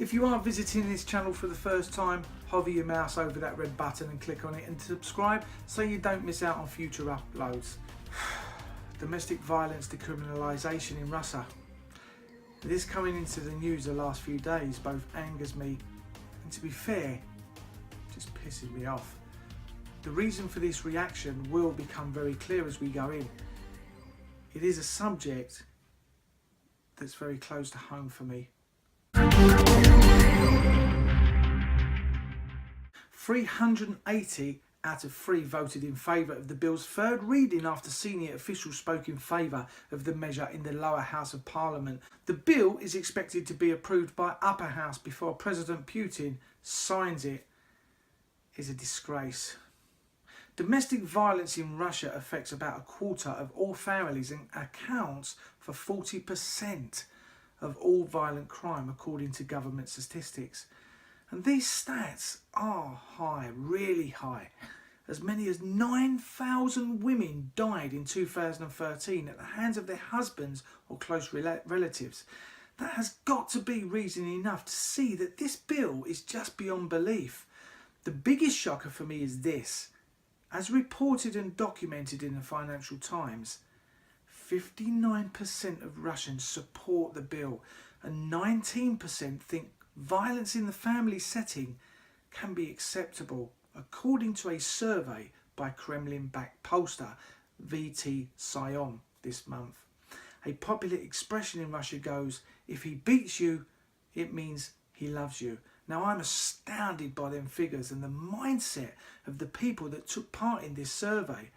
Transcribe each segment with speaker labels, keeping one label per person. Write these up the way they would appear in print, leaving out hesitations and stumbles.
Speaker 1: If you are visiting this channel for the first time, hover your mouse over that red button and click on it and subscribe so you don't miss out on future uploads. Domestic violence decriminalisation in Russia. This coming into the news the last few days both angers me and, to be fair, just pisses me off. The reason for this reaction will become very clear as we go in. It is a subject that's very close to home for me. 380 out of 3 voted in favour of the bill's third reading after senior officials spoke in favour of the measure in the lower house of parliament. The bill is expected to be approved by upper house before President Putin signs it. It's a disgrace. Domestic violence in Russia affects about a quarter of all families and accounts for 40% of all violent crime according to government statistics. And these stats are high, really high. As many as 9,000 women died in 2013 at the hands of their husbands or close relatives. That has got to be reason enough to see that this bill is just beyond belief. The biggest shocker for me is this. As reported and documented in the Financial Times, 59% of Russians support the bill and 19% think violence in the family setting can be acceptable, according to a survey by Kremlin-backed pollster VT Sion this month. A popular expression in Russia goes, if he beats you, it means he loves you. Now, I'm astounded by them figures and the mindset of the people that took part in this survey.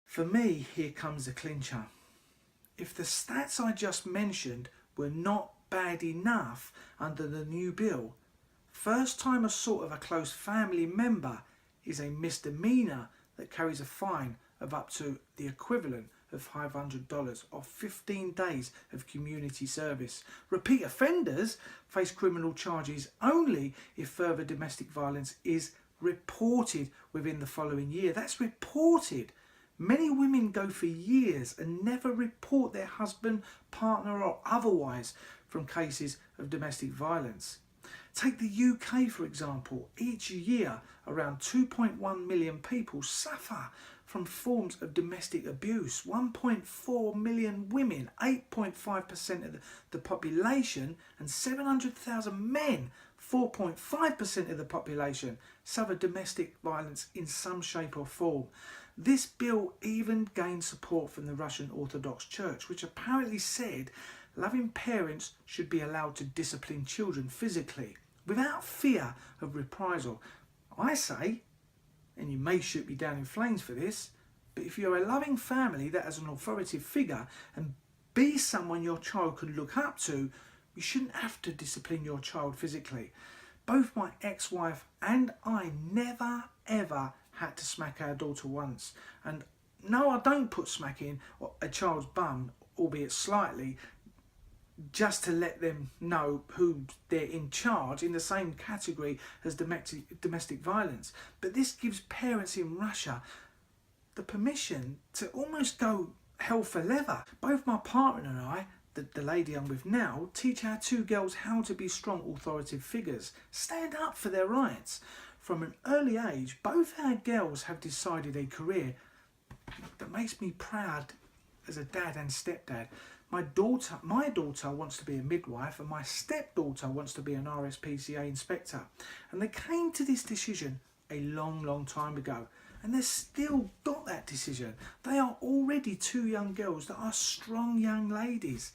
Speaker 1: For me, here comes the clincher. If the stats I just mentioned were not bad enough under the new bill, first time assault of a close family member is a misdemeanour that carries a fine of up to the equivalent of $500 or 15 days of community service. Repeat offenders face criminal charges only if further domestic violence is reported within the following year. That's reported. Many women go for years and never report their husband, partner or otherwise from cases of domestic violence. Take the UK for example. Each year around 2.1 million people suffer from forms of domestic abuse. 1.4 million women, 8.5% of the population, and 700,000 men, 4.5% of the population, suffer domestic violence in some shape or form. This bill even gained support from the Russian Orthodox Church, which apparently said loving parents should be allowed to discipline children physically without fear of reprisal. I say, and you may shoot me down in flames for this, but if you're a loving family that has an authoritative figure and be someone your child could look up to, you shouldn't have to discipline your child physically. Both my ex-wife and I never ever had to smack our daughter once. And no, I don't put smacking a child's bum, albeit slightly, just to let them know who they're in charge, in the same category as domestic violence. But this gives parents in Russia the permission to almost go hell for leather. Both my partner and I, the lady I'm with now, teach our 2 girls how to be strong authoritative figures, stand up for their rights. From an early age, both our girls have decided a career that makes me proud as a dad and stepdad. My daughter wants to be a midwife, and my stepdaughter wants to be an RSPCA inspector. And they came to this decision a long, long time ago. And they've still got that decision. They are already two young girls that are strong young ladies,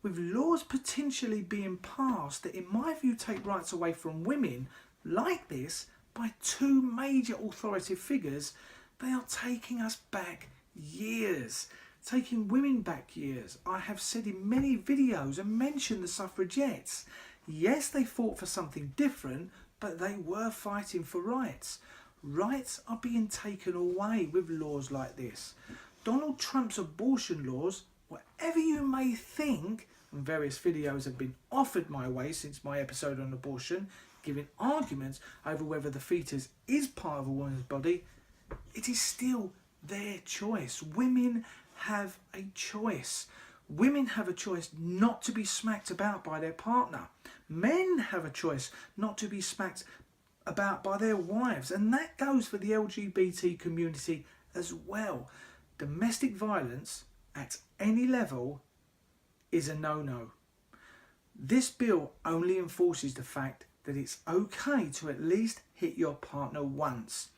Speaker 1: with laws potentially being passed that, in my view, take rights away from women like this by two major authoritative figures. They are taking us back years, taking women back years. I have said in many videos and mentioned the suffragettes. Yes, they fought for something different, but they were fighting for rights. Rights are being taken away with laws like this. Donald Trump's abortion laws, whatever you may think, and various videos have been offered my way since my episode on abortion, giving arguments over whether the fetus is part of a woman's body, it is still their choice. Women have a choice. Women have a choice not to be smacked about by their partner. Men have a choice not to be smacked about by their wives, and that goes for the LGBT community as well. Domestic violence at any level is a no-no. This bill only enforces the fact that it's okay to at least hit your partner once.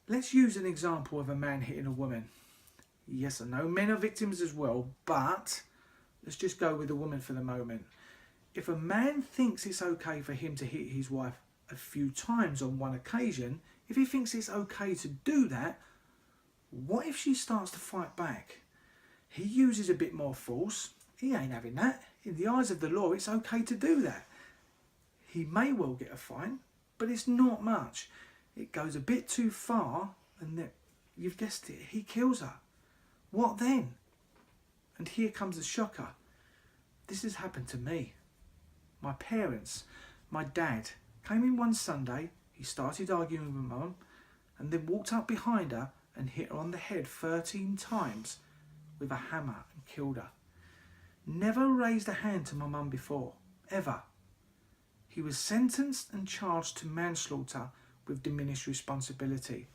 Speaker 1: Let's use an example of a man hitting a woman. Yes, I know men are victims as well, but let's just go with a woman for the moment. If a man thinks it's okay for him to hit his wife a few times on one occasion, if he thinks it's okay to do that, what if she starts to fight back? He uses a bit more force. He ain't having that. In the eyes of the law, it's okay to do that. He may well get a fine, but it's not much. It goes a bit too far, and then, you've guessed it, he kills her. What then? And here comes the shocker. This has happened to me. My parents, my dad, came in one Sunday, he started arguing with my mum, and then walked up behind her and hit her on the head 13 times with a hammer and killed her. Never raised a hand to my mum before, ever. He was sentenced and charged to manslaughter with diminished responsibility.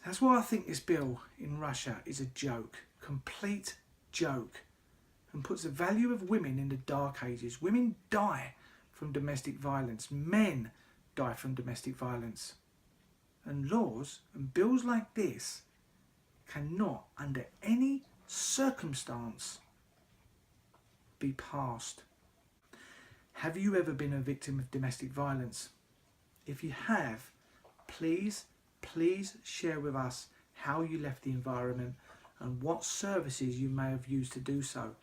Speaker 1: That's why I think this bill in Russia is a joke, complete joke, and puts the value of women in the dark ages. Women die from domestic violence. Men die from domestic violence. And laws and bills like this cannot, under any circumstance, be passed. Have you ever been a victim of domestic violence? If you have, please share with us how you left the environment and what services you may have used to do so.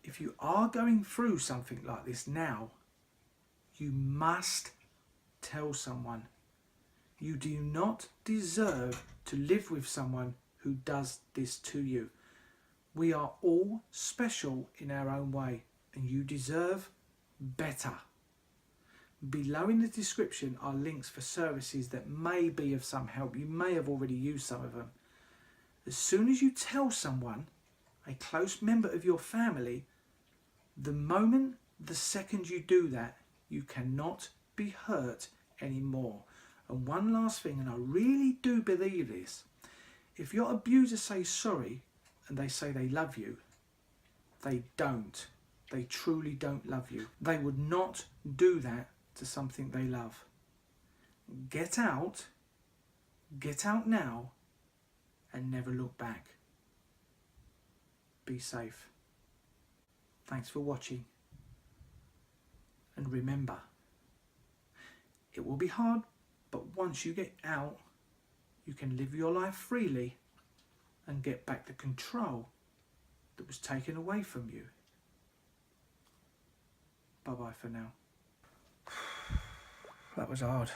Speaker 1: If you are going through something like this now, you must tell someone. You do not deserve to live with someone who does this to you. We are all special in our own way, and you deserve better. Below in the description are links for services that may be of some help. You may have already used some of them. As soon as you tell someone, a close member of your family, the second you do that, you cannot be hurt anymore. And one last thing, and I really do believe this, if your abuser says sorry and they say they love you, they don't. They truly don't love you. They would not do that to something they love. Get out now, and never look back. Be safe. Thanks for watching. And remember, it will be hard, but once you get out, you can live your life freely and get back the control that was taken away from you. Bye-bye for now. That was hard.